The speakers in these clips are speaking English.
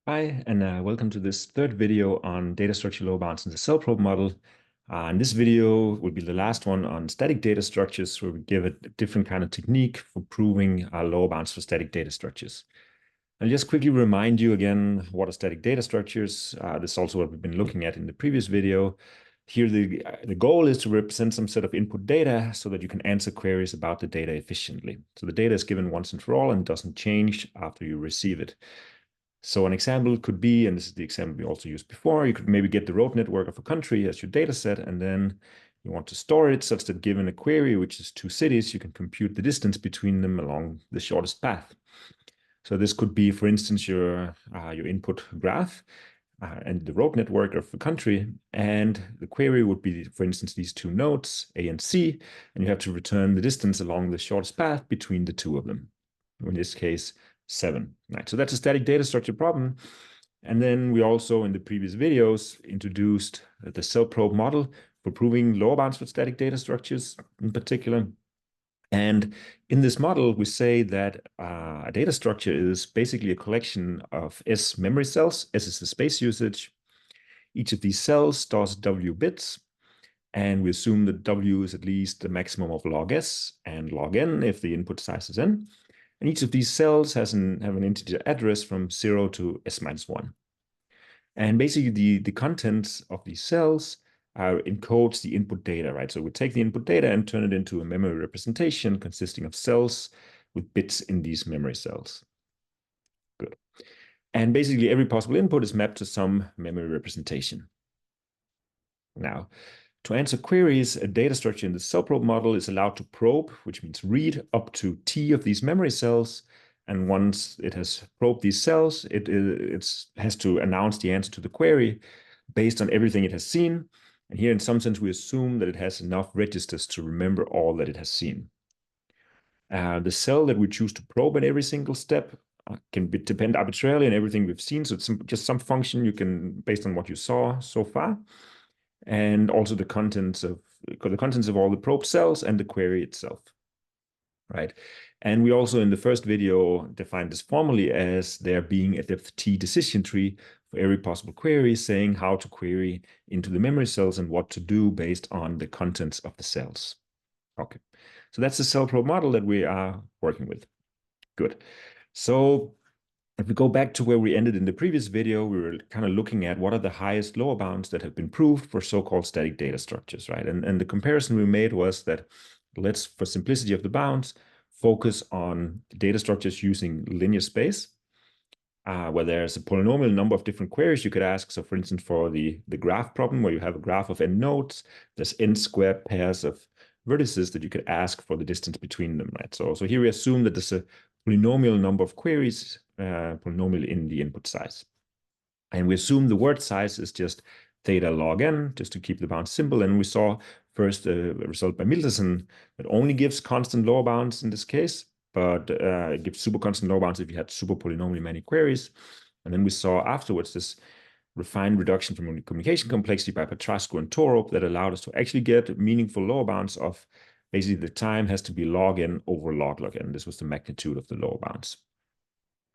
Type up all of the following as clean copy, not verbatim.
Hi, and welcome to this third video on data structure lower bounds in the cell probe model. And this video will be the last one on static data structures, where we give a different kind of technique for proving lower bounds for static data structures. I'll just quickly remind you again what are static data structures. This is also what we've been looking at in the previous video. Here, the goal is to represent some set of input data so that you can answer queries about the data efficiently. So the data is given once and for all and doesn't change after you receive it. So an example could be, and this is the example we also used before, you could maybe get the road network of a country as your data set, and then you want to store it such that given a query, which is two cities, you can compute the distance between them along the shortest path. So this could be, for instance, your input graph and the road network of the country, and the query would be, for instance, these two nodes, A and C, and you have to return the distance along the shortest path between the two of them. In this case, 7. Right. So that's a static data structure problem. And then we also, in the previous videos, introduced the cell probe model for proving lower bounds for static data structures in particular. And in this model, we say that a data structure is basically a collection of S memory cells. S is the space usage. Each of these cells stores W bits. And we assume that W is at least the maximum of log S and log N if the input size is N. And each of these cells have an integer address from 0 to S minus 1. And basically, the contents of these cells encodes the input data, right? So we take the input data and turn it into a memory representation consisting of cells with bits in these memory cells. Good. And basically, every possible input is mapped to some memory representation. Now, to answer queries, a data structure in the cell probe model is allowed to probe, which means read, up to T of these memory cells. And once it has probed these cells, it has to announce the answer to the query based on everything it has seen. And here, in some sense, we assume that it has enough registers to remember all that it has seen. The cell that we choose to probe at every single step can depend arbitrarily on everything we've seen. So it's just some function you can, based on what you saw so far, and also the contents of all the probe cells and the query itself, right? And we also, in the first video, defined this formally as there being a depth T decision tree for every possible query, saying how to query into the memory cells and what to do based on the contents of the cells. Okay, so that's the cell probe model that we are working with. Good. So if we go back to where we ended in the previous video, we were kind of looking at what are the highest lower bounds that have been proved for so-called static data structures, right? And the comparison we made was that let's, for simplicity of the bounds, focus on data structures using linear space, where there's a polynomial number of different queries you could ask. So for instance, for the graph problem, where you have a graph of n nodes, there's n squared pairs of vertices that you could ask for the distance between them, right? So here we assume that there's a polynomial number of queries, polynomial in the input size. And we assume the word size is just theta log n, just to keep the bounds simple. And we saw first a result by Milterson that only gives constant lower bounds in this case, but it gives super constant lower bounds if you had super polynomially many queries. And then we saw afterwards this refined reduction from communication complexity by Petrasco and Torup that allowed us to actually get meaningful lower bounds of basically the time has to be log n over log n. This was the magnitude of the lower bounds.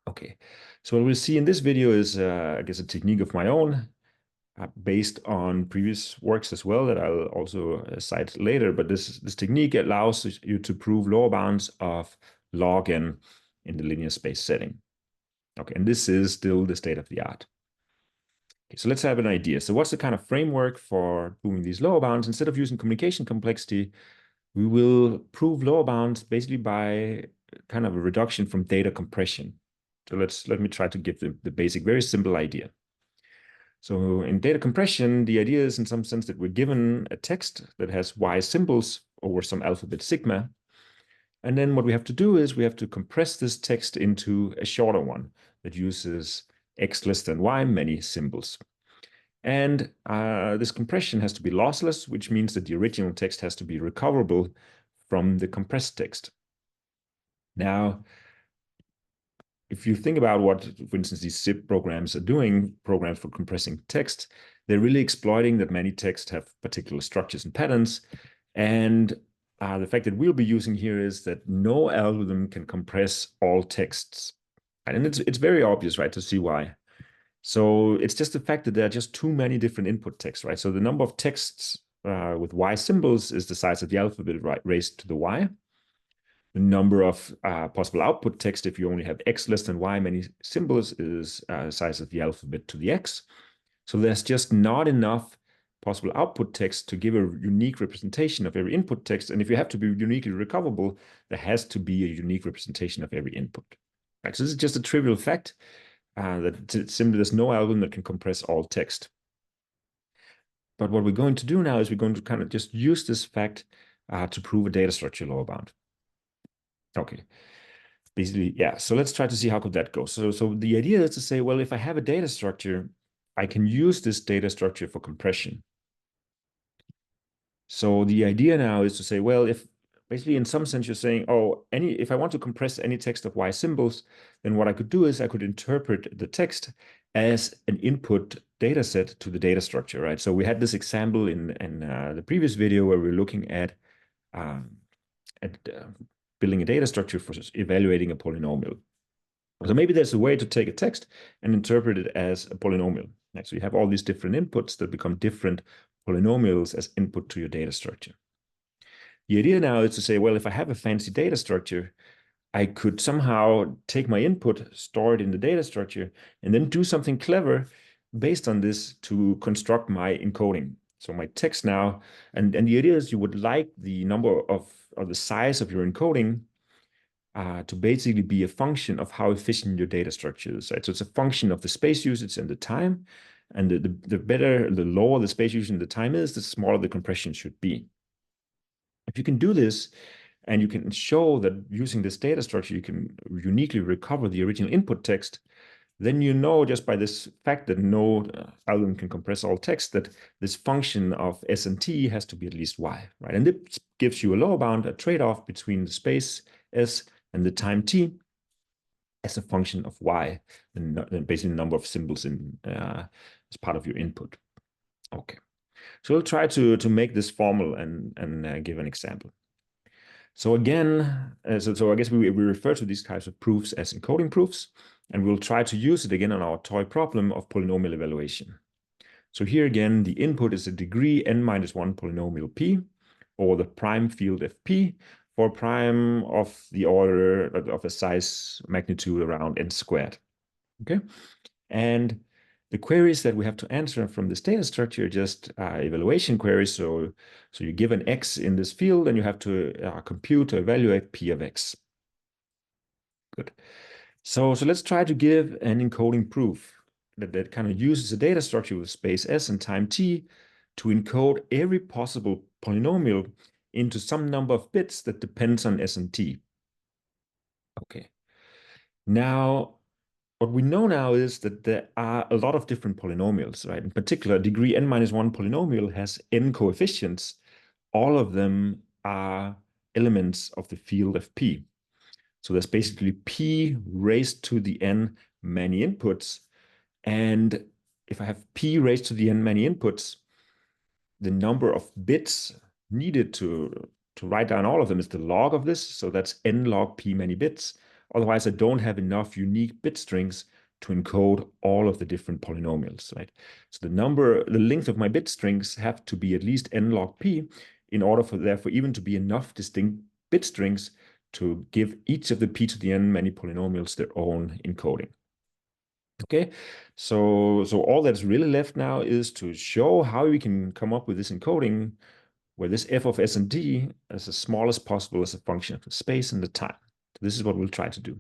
Okay, so what we'll see in this video is, I guess, a technique of my own based on previous works as well that I'll also cite later. But this technique allows you to prove lower bounds of log n in the linear space setting. Okay, and this is still the state of the art. Okay, so let's have an idea. So what's the kind of framework for proving these lower bounds? Instead of using communication complexity, we will prove lower bounds basically by kind of a reduction from data compression. So let me try to give the basic, very simple idea. So in data compression, the idea is in some sense that we're given a text that has Y symbols over some alphabet sigma. And then what we have to do is we have to compress this text into a shorter one that uses X less than Y, many symbols. And this compression has to be lossless, which means that the original text has to be recoverable from the compressed text. Now, if you think about what, for instance, these zip programs are doing, programs for compressing text, they're really exploiting that many texts have particular structures and patterns. And the fact that we'll be using here is that no algorithm can compress all texts. And it's very obvious, right, to see why. So it's just the fact that there are just too many different input texts, right? So the number of texts with Y symbols is the size of the alphabet, right, raised to the Y. The number of possible output text, if you only have X less than Y many symbols, is the size of the alphabet to the X. So there's just not enough possible output text to give a unique representation of every input text. And if you have to be uniquely recoverable, there has to be a unique representation of every input. Right, so this is just a trivial fact that simply there's no algorithm that can compress all text. But what we're going to do now is we're going to kind of just use this fact to prove a data structure lower bound. Okay, basically, yeah. So let's try to see how could that go. So the idea is to say, well, if I have a data structure, I can use this data structure for compression. So the idea now is to say, well, if basically in some sense you're saying, oh, if I want to compress any text of Y symbols, then what I could do is I could interpret the text as an input data set to the data structure, right? So we had this example in the previous video where we were looking at building a data structure for evaluating a polynomial. So maybe there's a way to take a text and interpret it as a polynomial. So you have all these different inputs that become different polynomials as input to your data structure. The idea now is to say, well, if I have a fancy data structure, I could somehow take my input, store it in the data structure, and then do something clever based on this to construct my encoding. So my text now, and the idea is you would like the number of, or the size of your encoding to basically be a function of how efficient your data structure is, right? So it's a function of the space usage and the time. And the lower the space usage and the time is, the smaller the compression should be. If you can do this, and you can show that using this data structure, you can uniquely recover the original input text, then you know just by this fact that no algorithm can compress all text that this function of S and T has to be at least Y, right? And it gives you a lower bound, a trade-off between the space S and the time T as a function of Y, and basically the number of symbols in as part of your input. Okay, so we'll try to make this formal and give an example. So again, so I guess we refer to these types of proofs as encoding proofs, and we'll try to use it again on our toy problem of polynomial evaluation. So here again, the input is a degree n-1 polynomial p, or the prime field fp, for prime of the order of a size magnitude around n squared. Okay, and the queries that we have to answer from this data structure are just evaluation queries. So you give an x in this field, and you have to compute or evaluate p of x. Good. So let's try to give an encoding proof that kind of uses a data structure with space s and time t to encode every possible polynomial into some number of bits that depends on s and t. Okay. Now, what we know now is that there are a lot of different polynomials, right? In particular, degree n-1 polynomial has n coefficients. All of them are elements of the field of p. So there's basically p raised to the n many inputs. And if I have p raised to the n many inputs, the number of bits needed to write down all of them is the log of this. So that's n log p many bits. Otherwise, I don't have enough unique bit strings to encode all of the different polynomials, right? So the length of my bit strings have to be at least n log p in order for therefore even to be enough distinct bit strings to give each of the p to the n many polynomials their own encoding. Okay, so all that's really left now is to show how we can come up with this encoding where this f of s and t is as small as possible as a function of the space and the time. So this is what we'll try to do.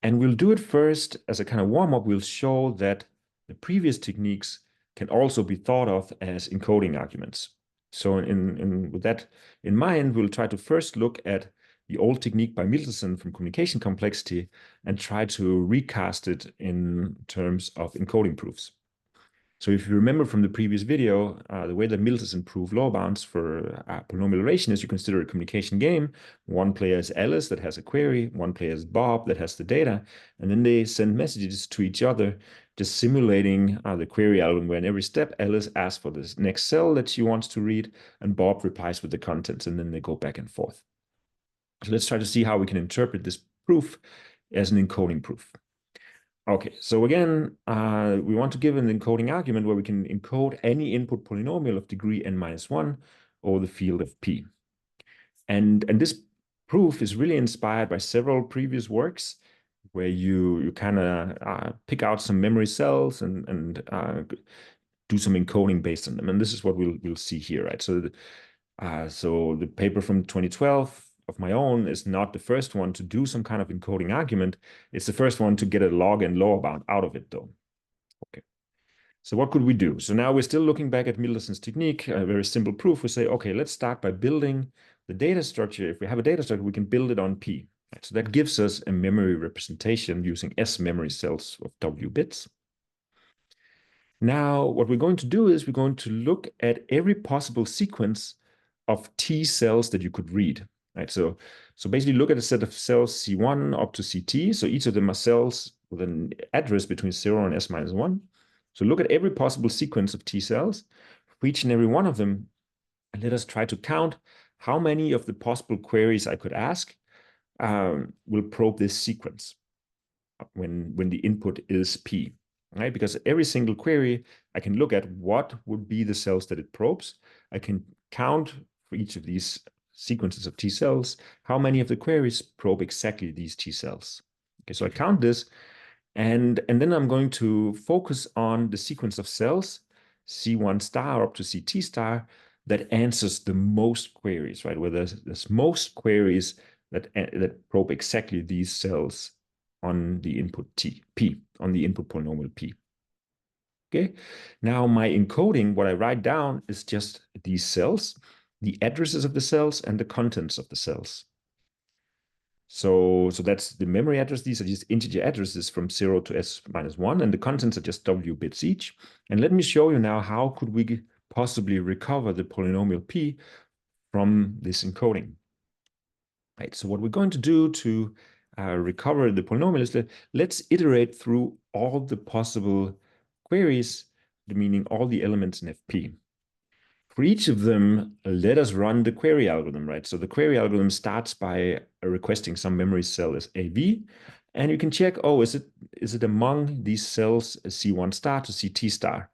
And we'll do it first as a kind of warm-up. We'll show that the previous techniques can also be thought of as encoding arguments. So with that in mind, we'll try to first look at the old technique by Michelson from communication complexity and try to recast it in terms of encoding proofs. So if you remember from the previous video, the way that Michelson proved law bounds for polynomial relation is you consider a communication game. One player is Alice that has a query, one player is Bob that has the data, and then they send messages to each other, just simulating the query algorithm where in every step, Alice asks for this next cell that she wants to read, and Bob replies with the contents, and then they go back and forth. So let's try to see how we can interpret this proof as an encoding proof. Okay, so again, we want to give an encoding argument where we can encode any input polynomial of degree n-1 over the field of P. And this proof is really inspired by several previous works where you kind of pick out some memory cells and do some encoding based on them. And this is what we'll see here, right? So the paper from 2012 of my own is not the first one to do some kind of encoding argument. It's the first one to get a log and lower bound out of it, though. Okay. So what could we do? So now we're still looking back at Middleton's technique, a very simple proof. We say, okay, let's start by building the data structure. If we have a data structure, we can build it on P. Right? So that gives us a memory representation using S memory cells of W bits. Now, what we're going to do is we're going to look at every possible sequence of T cells that you could read. Right? So basically look at a set of cells C1 up to CT. So each of them are cells with an address between 0 and S-1. So look at every possible sequence of T cells for each and every one of them, and let us try to count how many of the possible queries I could ask will probe this sequence when the input is P, right? Because every single query, I can look at what would be the cells that it probes. I can count for each of these sequences of T cells, how many of the queries probe exactly these T cells. Okay, so I count this, and then I'm going to focus on the sequence of cells, C1 star up to CT star, that answers the most queries, right? Where there's most queries that probe exactly these cells on the input P, on the input polynomial P. Okay, now my encoding, what I write down is just these cells, the addresses of the cells, and the contents of the cells. So that's the memory address. These are just integer addresses from 0 to S-1, and the contents are just W bits each. And let me show you now how could we possibly recover the polynomial P from this encoding. Right, so what we're going to do to recover the polynomial is that let's iterate through all the possible queries, meaning all the elements in FP. For each of them, let us run the query algorithm, right? So the query algorithm starts by requesting some memory cell as AV, and you can check, oh, is it among these cells C1 star to CT star?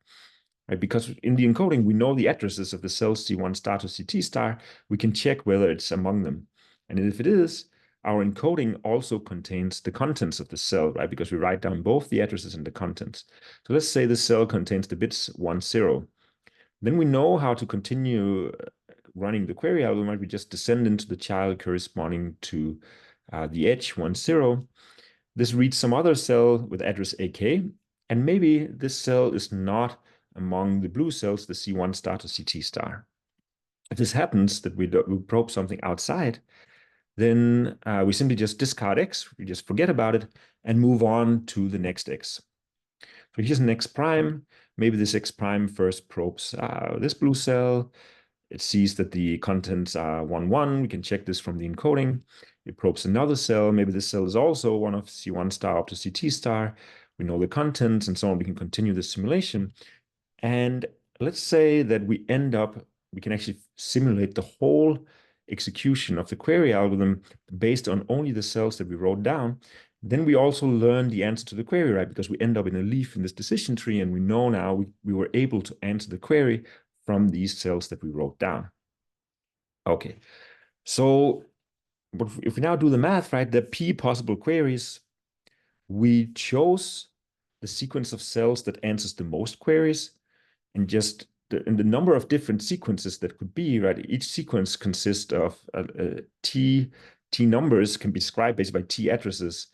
Right? Because in the encoding, we know the addresses of the cells C1 star to CT star. We can check whether it's among them. And if it is, our encoding also contains the contents of the cell, right? Because we write down both the addresses and the contents. So let's say the cell contains the bits 1, 0. Then we know how to continue running the query algorithm, right? We just descend into the child corresponding to the edge 1, 0. This reads some other cell with address AK, and maybe this cell is not among the blue cells, the C1 star to CT star. If this happens, that we probe something outside, then we simply just discard X, we just forget about it, and move on to the next X. So here's an X prime. Maybe this X prime first probes this blue cell. It sees that the contents are 1, 1. We can check this from the encoding. It probes another cell. Maybe this cell is also one of C1 star up to CT star. We know the contents and so on. We can continue the simulation. And let's say that we can actually simulate the whole execution of the query algorithm based on only the cells that we wrote down. Then we also learn the answer to the query, right? Because we end up in a leaf in this decision tree, and we know now we were able to answer the query from these cells that we wrote down. Okay, so if we now do the math, right, the P possible queries, we chose the sequence of cells that answers the most queries, and just the number of different sequences that could be, right? Each sequence consists of T numbers can be described basically by T addresses,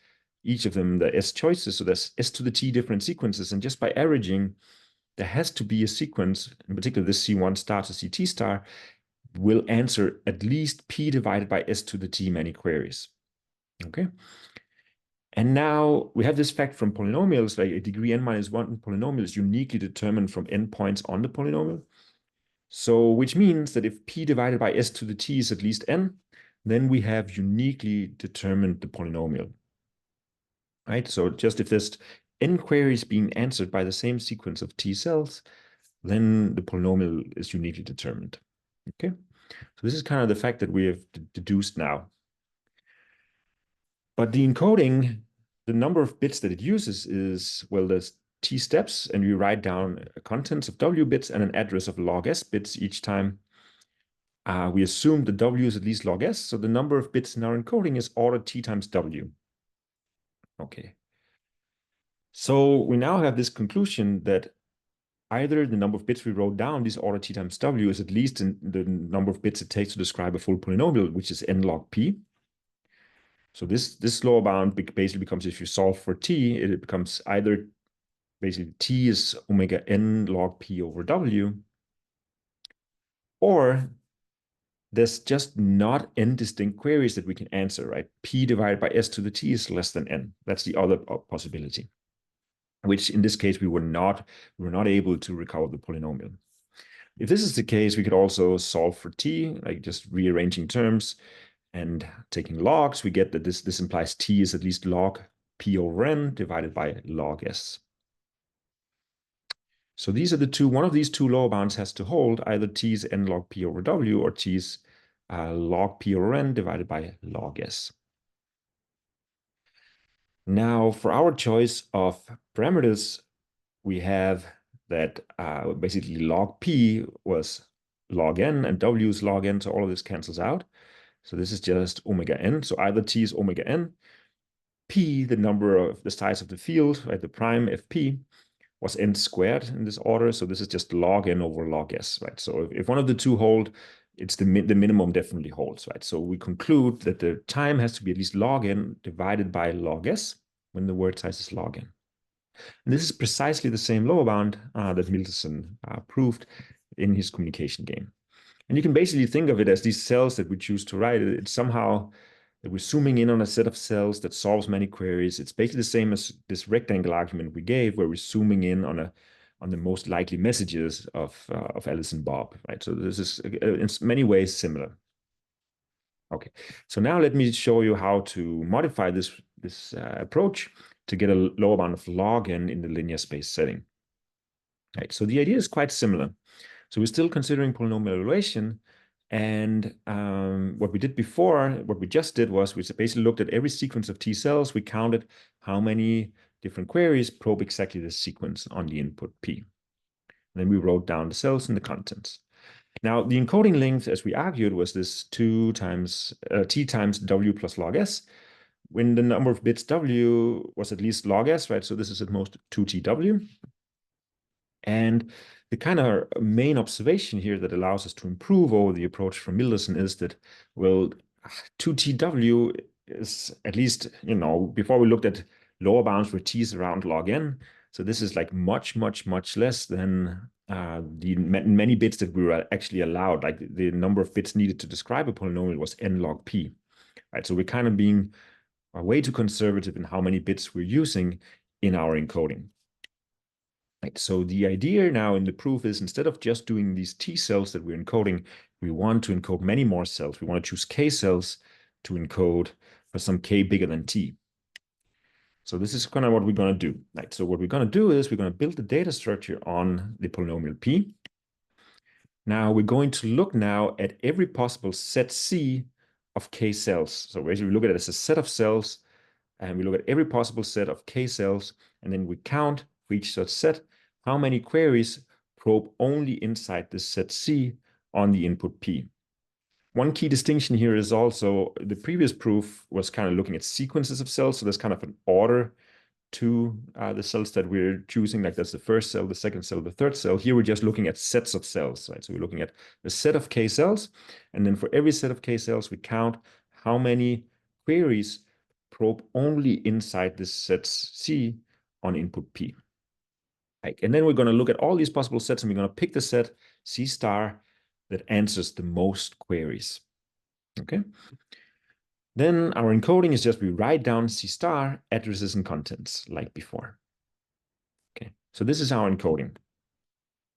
each of them the S choices. So there's S to the T different sequences. And just by averaging, there has to be a sequence, in particular this C1 star to CT star, will answer at least P divided by S to the T many queries. Okay. And now we have this fact from polynomials, like a degree n-1 polynomial is uniquely determined from n points on the polynomial. So which means that if P divided by S to the T is at least n, then we have uniquely determined the polynomial. Right? So just if there's n queries being answered by the same sequence of T cells, then the polynomial is uniquely determined. Okay. So this is kind of the fact that we have deduced now. But the encoding the number of bits that it uses is, well, there's t steps, and we write down contents of w bits and an address of log s bits each time. We assume the w is at least log s, so the number of bits in our encoding is order t times w. Okay. So we now have this conclusion that either the number of bits we wrote down, this order t times w, is at least in the number of bits it takes to describe a full polynomial, which is n log p. So this lower bound basically becomes, if you solve for t, it becomes either basically t is omega n log p over w, or there's just not n distinct queries that we can answer, right? P divided by s to the t is less than n. That's the other possibility, which in this case we were not able to recover the polynomial. If this is the case, we could also solve for t, like just rearranging terms and taking logs. We get that this implies t is at least log p over n divided by log s. So these are the two, one of these two lower bounds has to hold, either t is n log p over w or t is log p over n divided by log s. Now, for our choice of parameters, we have that basically log p was log n and w is log n, so all of this cancels out. So this is just omega n. So either t is omega n, p, the number of the size of the field, right, the prime fp, was n squared in this order. So this is just log n over log s, right? So if one of the two hold, it's the minimum definitely holds, right? So we conclude that the time has to be at least log n divided by log s when the word size is log n. And this is precisely the same lower bound that Milton proved in his communication game. And you can basically think of it as these cells that we choose to write. It's somehow that we're zooming in on a set of cells that solves many queries. It's basically the same as this rectangle argument we gave, where we're zooming in on the most likely messages of Alice and Bob, right? So this is in many ways similar. Okay, so now let me show you how to modify this approach to get a lower bound of log n in the linear space setting. Right, so the idea is quite similar. So we're still considering polynomial evaluation. And what we did before, what we just did was we basically looked at every sequence of T cells. We counted how many different queries probe exactly the sequence on the input P. And then we wrote down the cells and the contents. Now, the encoding length, as we argued, was this 2 times T times W plus log S, when the number of bits W was at least log S, right? So this is at most 2TW. And the kind of main observation here that allows us to improve over the approach from Milderson is that, well, 2TW is at least, before we looked at lower bounds where T is around log n. So this is like much, much, much less than the many bits that we were actually allowed. Like the number of bits needed to describe a polynomial was n log p, right? So we're kind of being way too conservative in how many bits we're using in our encoding. Right, so the idea now in the proof is, instead of just doing these T cells that we're encoding, we want to encode many more cells. We want to choose K cells to encode for some K bigger than T. So this is kind of what we're going to do. Right, so what we're going to do is we're going to build the data structure on the polynomial P. Now we're going to look now at every possible set C of K cells. So basically we look at it as a set of cells, and we look at every possible set of K cells, and then we count for each such set how many queries probe only inside this set C on the input P. One key distinction here is also the previous proof was kind of looking at sequences of cells. So there's kind of an order to the cells that we're choosing, like that's the first cell, the second cell, the third cell. Here we're just looking at sets of cells, right? So we're looking at a set of K cells, and then for every set of K cells, we count how many queries probe only inside this set C on input P. Right? And then we're going to look at all these possible sets, and we're going to pick the set C star that answers the most queries. Okay. Then our encoding is just we write down C star addresses and contents like before. Okay, so this is our encoding.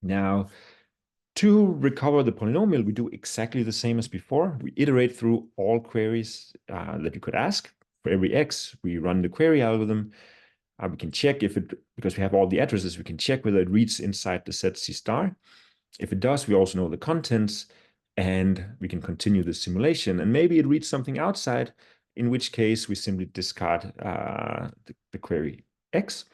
Now, to recover the polynomial, we do exactly the same as before. We iterate through all queries that you could ask. For every x, we run the query algorithm. We can check if it, because we have all the addresses, we can check whether it reads inside the set C star. If it does, we also know the contents, and we can continue the simulation. And maybe it reads something outside, in which case we simply discard the query x,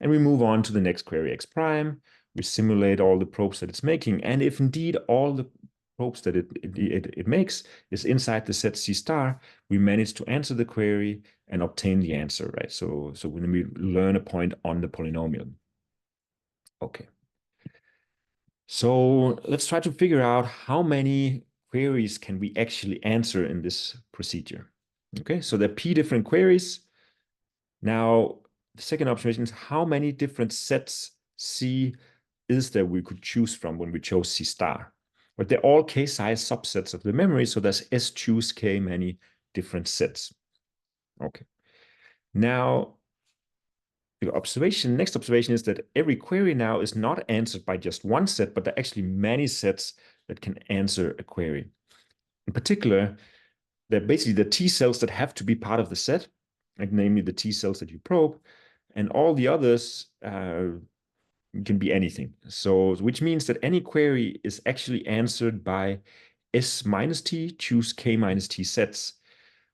and we move on to the next query x prime. We simulate all the probes that it's making, and if indeed all the probes that it makes is inside the set C star, we manage to answer the query and obtain the answer, right? So when we learn a point on the polynomial. Okay. So let's try to figure out how many queries can we actually answer in this procedure. Okay, so there are p different queries. Now, the second observation is how many different sets C is there we could choose from when we chose C star. But they're all k-size subsets of the memory, so there's S choose k many different sets. Okay. Now, the next observation is that every query now is not answered by just one set, but there are actually many sets that can answer a query. In particular, they're basically the T cells that have to be part of the set, like namely the T cells that you probe, and all the others can be anything. So, which means that any query is actually answered by S minus T choose K minus T sets,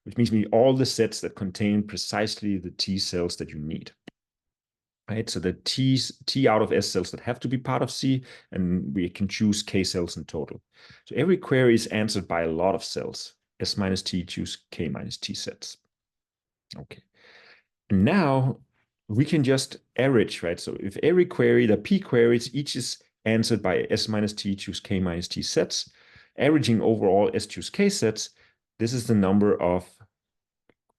which means we need all the sets that contain precisely the T cells that you need. Right, so the T out of S cells that have to be part of C, and we can choose K cells in total. So every query is answered by a lot of cells. S minus T choose K minus T sets. Okay. And now we can just average, right? So if every query, the P queries, each is answered by S minus T choose K minus T sets, averaging overall S choose K sets, this is the number of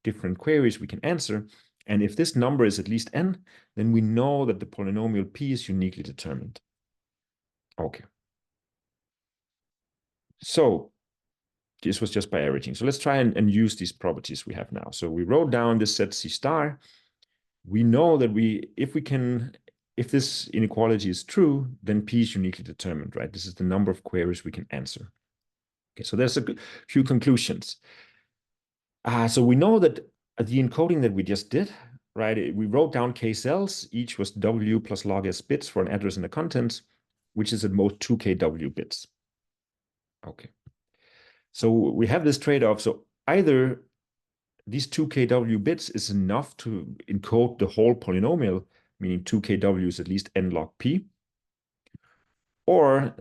different queries we can answer. And if this number is at least n, then we know that the polynomial p is uniquely determined. Okay. So this was just by averaging. So let's try and use these properties we have now. So we wrote down this set C star. We know that if this inequality is true, then p is uniquely determined, right? This is the number of queries we can answer. Okay, so there's a few conclusions. So we know that the encoding that we just did, right? We wrote down k cells. Each was w plus log s bits for an address and the contents, which is at most 2 kw bits. Okay. So we have this trade-off. So either these 2 kw bits is enough to encode the whole polynomial, meaning 2 kw is at least n log p, or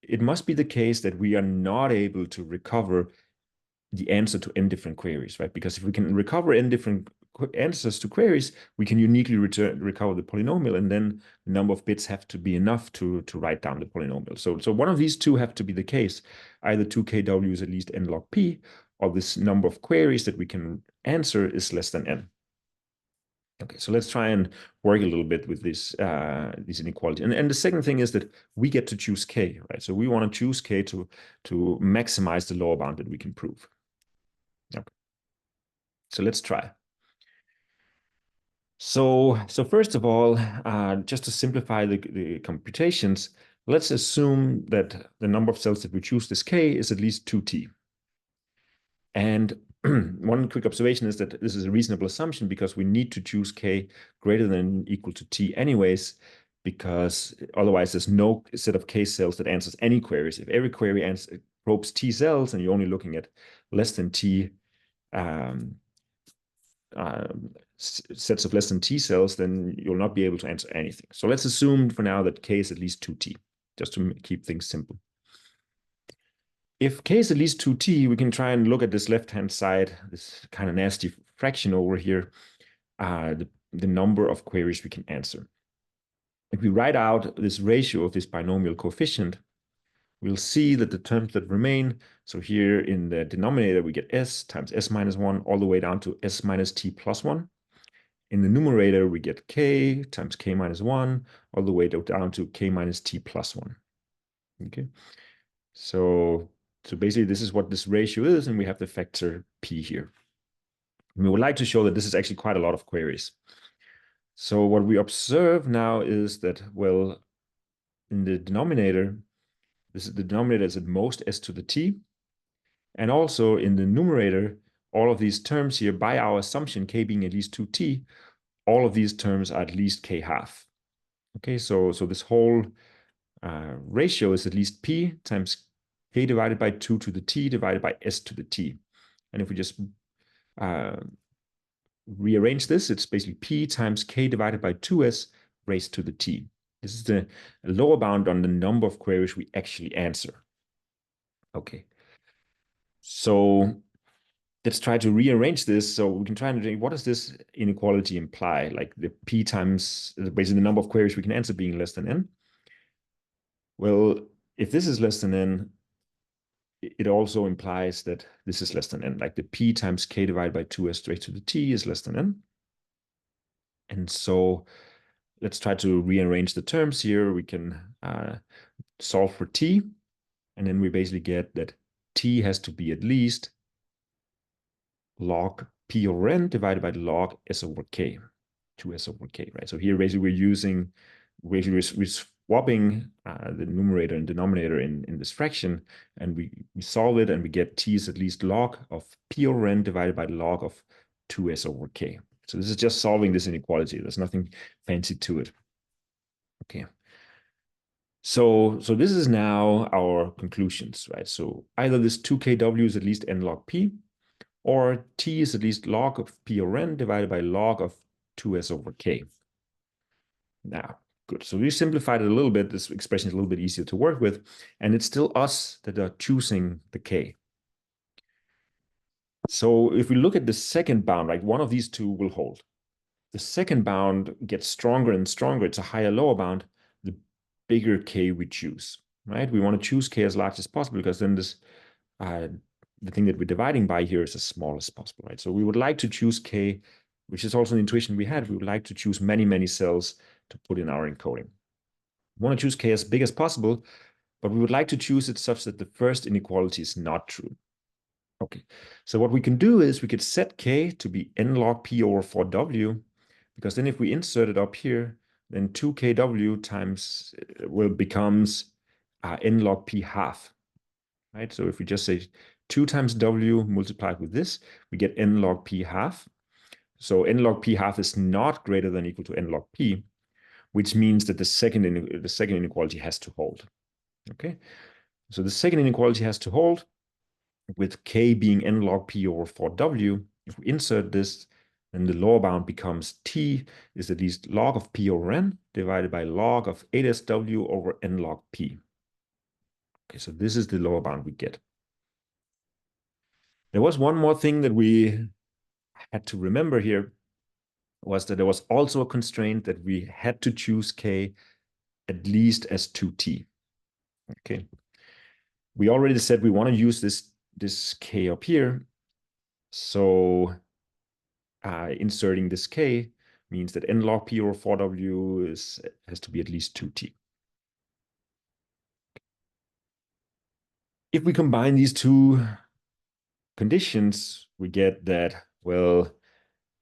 it must be the case that we are not able to recover the answer to n different queries, right? Because if we can recover n different answers to queries, we can uniquely recover the polynomial, and then the number of bits have to be enough to write down the polynomial. So one of these two have to be the case. Either 2 kw is at least n log p, or this number of queries that we can answer is less than n. Okay, so let's try and work a little bit with this inequality. And the second thing is that we get to choose k, right? So we want to choose k to maximize the lower bound that we can prove. Okay. So let's try. So first of all, just to simplify the computations, let's assume that the number of cells that we choose this k is at least 2t. And one quick observation is that this is a reasonable assumption because we need to choose k greater than or equal to t anyways, because otherwise there's no set of k cells that answers any queries. If every query probes t cells and you're only looking at less than t sets of less than t cells, then you'll not be able to answer anything. So let's assume for now that k is at least 2t, just to keep things simple. If k is at least 2t, we can try and look at this left-hand side, this kind of nasty fraction over here, the number of queries we can answer. If we write out this ratio of this binomial coefficient, we'll see that the terms that remain, so here in the denominator, we get s times s minus 1 all the way down to s minus t plus 1. In the numerator, we get k times k minus 1 all the way down to k minus t plus 1. Okay, so basically this is what this ratio is, and we have the factor p here. We would like to show that this is actually quite a lot of queries. So what we observe now is that, well, in the denominator, the denominator is at most s to the t. And also in the numerator, all of these terms here, by our assumption, k being at least 2t, all of these terms are at least k half. Okay, so this whole ratio is at least p times k divided by 2 to the t divided by s to the t. And if we just rearrange this, it's basically p times k divided by 2s raised to the t. This is the lower bound on the number of queries we actually answer. Okay. So let's try to rearrange this. So we can try and think, what does this inequality imply? Like the p times basically the number of queries we can answer being less than n. Well, if this is less than n, it also implies that this is less than n. Like the p times k divided by 2s raised to the t is less than n. And so let's try to rearrange the terms here. We can solve for t, and then we basically get that t has to be at least log p over n divided by the log s over k, 2s over k, right? So here basically we're swapping the numerator and denominator in this fraction, and we solve it, and we get t is at least log of p over n divided by the log of 2s over k. So this is just solving this inequality. There's nothing fancy to it. Okay. So this is now our conclusions, right? So either this 2kw is at least n log p, or t is at least log of p over n divided by log of 2s over k. Now, good. So we simplified it a little bit. This expression is a little bit easier to work with, and it's still us that are choosing the k. So if we look at the second bound, right, one of these two will hold. The second bound gets stronger and stronger. It's a higher lower bound, the bigger k we choose, right? We want to choose k as large as possible, because then this the thing that we're dividing by here is as small as possible, right? So we would like to choose k, which is also an intuition we had. We would like to choose many, many cells to put in our encoding. We want to choose k as big as possible, but we would like to choose it such that the first inequality is not true. Okay, so what we can do is we could set k to be n log p over 4w, because then if we insert it up here, then 2kw times becomes n log p half, right? So if we just say 2 times w multiplied with this, we get n log p half. So n log p half is not greater than or equal to n log p, which means that the second inequality has to hold. Okay, so the second inequality has to hold, with k being n log p over 4w. If we insert this, then the lower bound becomes t is at least log of p over n divided by log of 8sw over n log p. Okay, so this is the lower bound we get. There was one more thing that we had to remember here, was that there was also a constraint that we had to choose k at least as 2t. Okay, we already said we want to use this k up here. So inserting this k means that n log p over 4w has to be at least 2t. If we combine these two conditions, we get that, well,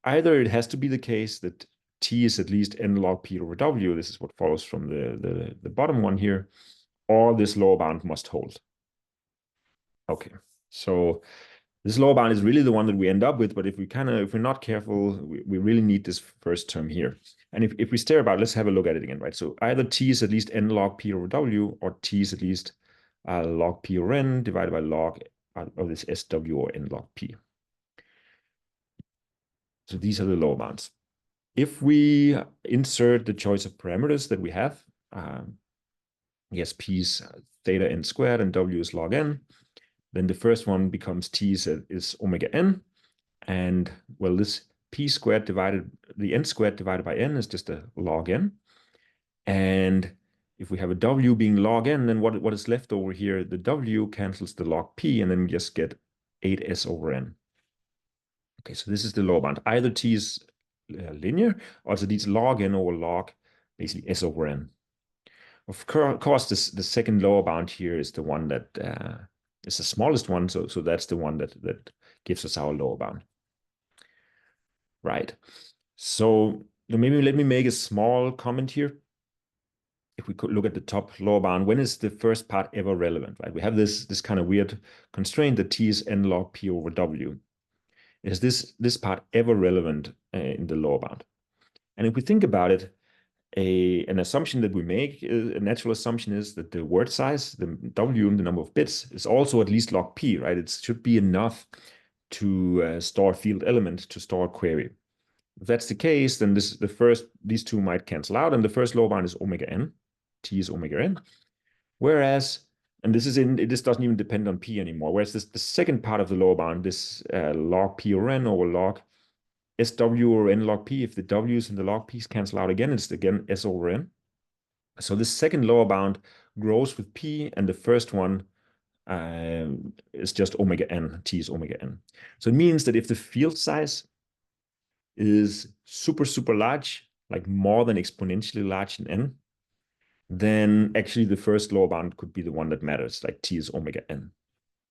either it has to be the case that t is at least n log p over w, this is what follows from the bottom one here, or this lower bound must hold. Okay, so this lower bound is really the one that we end up with, but if we're not careful, we really need this first term here. And if we stare about, let's have a look at it again, right? So either t is at least n log p over w, or t is at least log p over n divided by log of this sw or n log p. So these are the lower bounds. If we insert the choice of parameters that we have, yes, p is theta n squared and w is log n, then the first one becomes t is omega n. And well, this p squared divided, the n squared divided by n is just a log n. And if we have a w being log n, then what is left over here, the w cancels the log p, and then we just get 8s over n. Okay, so this is the lower bound. Either t is linear, or it's log n over log, basically s over n. Of course, the second lower bound here is the one that is the smallest one, so that's the one that gives us our lower bound. Right. So maybe let me make a small comment here. If we could look at the top lower bound, when is the first part ever relevant, right? We have this kind of weird constraint that t is n log p over w. Is this part ever relevant in the lower bound? And if we think about it, an assumption that we make, a natural assumption, is that the word size, the w, the number of bits, is also at least log p, right? It should be enough to store a field element to store a query. If that's the case, then these two might cancel out, and the first lower bound is omega n. T is omega n. Whereas, and this doesn't even depend on P anymore. Whereas the second part of the lower bound, this log P over N over log SW or N log P, if the W's and the log P's cancel out again, it's again S over N. So the second lower bound grows with P, and the first one is just omega N, T is omega N. So it means that if the field size is super, super large, like more than exponentially large in N, then actually the first lower bound could be the one that matters, like T is omega N.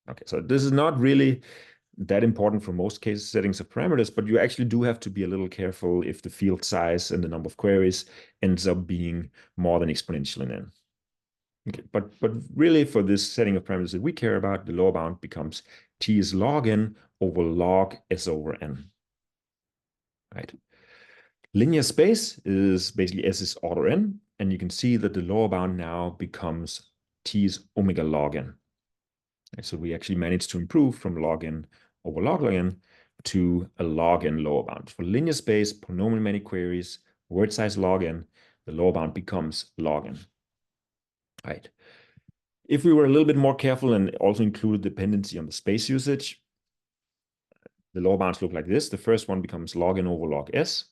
Okay, so this is not really that important for most case settings of parameters, but you actually do have to be a little careful if the field size and the number of queries ends up being more than exponential in N. Okay, but really for this setting of parameters that we care about, the lower bound becomes T is log N over log S over N. Right. Linear space is basically S is order N, and you can see that the lower bound now becomes T is omega log N. Right, so we actually managed to improve from log N over log N to a log N lower bound. For linear space, polynomial many queries, word size log N, the lower bound becomes log N. Right. If we were a little bit more careful and also included dependency on the space usage, the lower bounds look like this. The first one becomes log N over log S.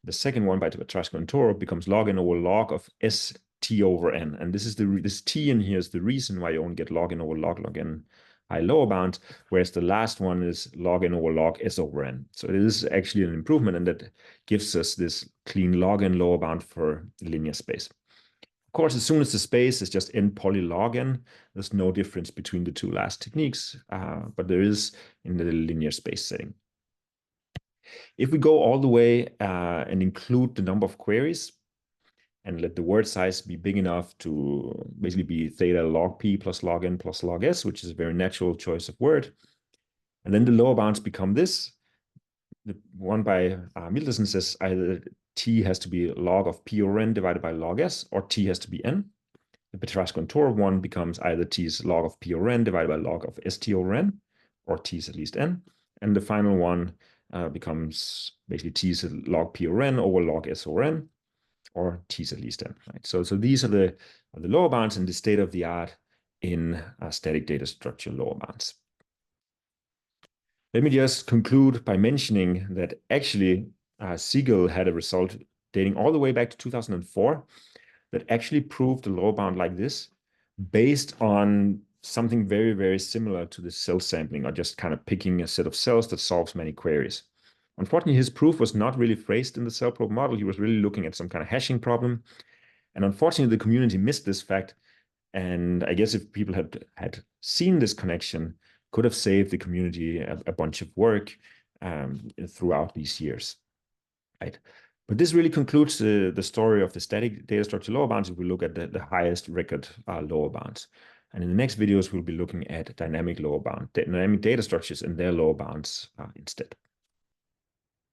The second one by Petrasco and Toro becomes log N over log of S T over N. And this is this T in here is the reason why you only get log N over log N high lower bound, whereas the last one is log N over log S over N. So it is actually an improvement, and that gives us this clean log N lower bound for linear space. Of course, as soon as the space is just N poly log N, there's no difference between the two last techniques, but there is in the linear space setting. If we go all the way and include the number of queries and let the word size be big enough to basically be theta log P plus log N plus log S, which is a very natural choice of word, and then the lower bounds become this. The one by Milderson says either T has to be log of P over N divided by log S, or T has to be N. The Petrasco and Toro one becomes either T is log of P over N divided by log of ST over N, or T is at least N. And the final one becomes basically T is log P over N over log S over N, or T is at least N. Right? So these are the lower bounds and the state of the art in static data structure lower bounds. Let me just conclude by mentioning that actually Siegel had a result dating all the way back to 2004 that actually proved the lower bound like this based on something very, very similar to the cell sampling, or just kind of picking a set of cells that solves many queries. Unfortunately, his proof was not really phrased in the cell probe model. He was really looking at some kind of hashing problem. And unfortunately, the community missed this fact. And I guess if people had seen this connection, could have saved the community a bunch of work throughout these years. Right. But this really concludes the story of the static data structure lower bounds if we look at the highest record lower bounds. And in the next videos, we'll be looking at dynamic data structures and their lower bounds instead.